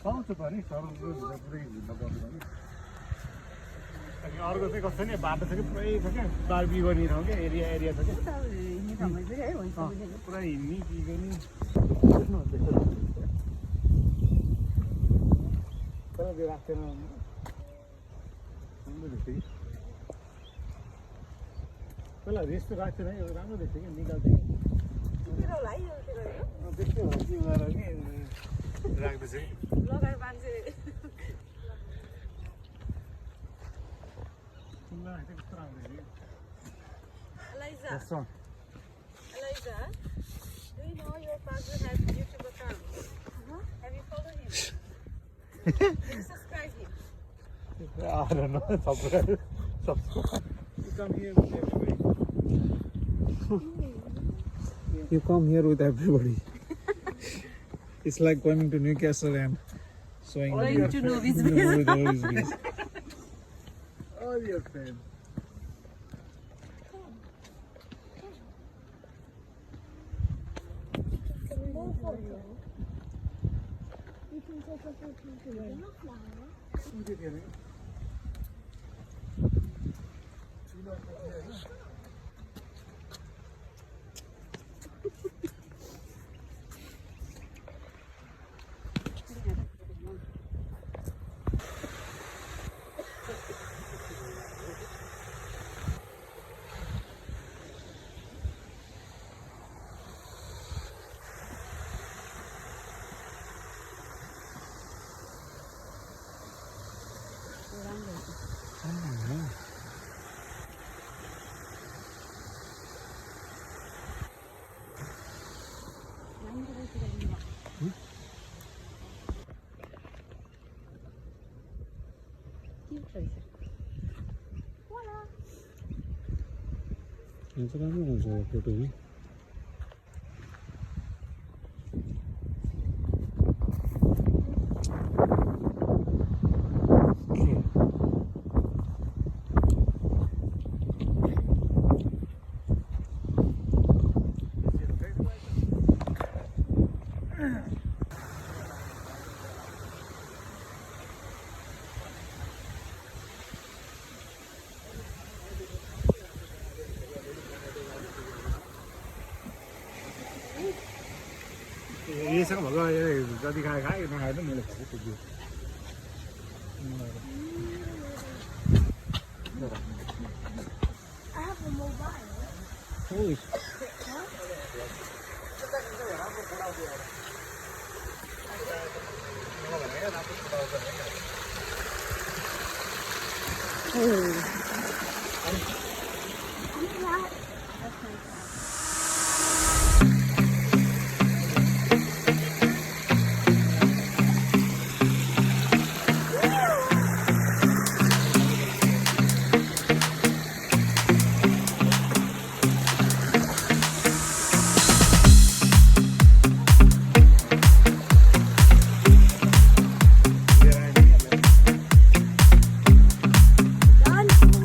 पाउँछ त नि सरहरू पुरै झुन्ड पर्छ नि अनि अर्को चाहिँ कस्तो नि बाटो छ कि पुरै छ क्या बारबी गर्ने ठाउँ क्या एरिया छ क्या पुरा हिँड्ने के गर्ने तर त्यो राख्दैन राम्रो देख्छ कि पहिला रेस्ट राख्दैन है राम्रो देख्छ कि निकाल्थ्यो त्यस्तै हो के गरेर नि राख्दैछ कि लगाएर मान्छे कस्तो राम्रो देख्छ Eliza, कि Eliza, do you know your father has a YouTube account? Have you followed him? Have you subscribed him? I don't know. Subscribe. You come here with everybody. You come here with everybody. It's like going to Newcastle and showing Going to Novi's Novi's All your friends. You can take a photo today. It's राम्रो हुन्छ photo नि Chắc mọi người ra đi khai khái nó hai nó là phải cái gì I have a mobile. Ôi. Done.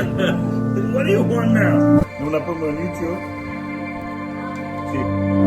What do you want now? You want to put me on YouTube? Sí.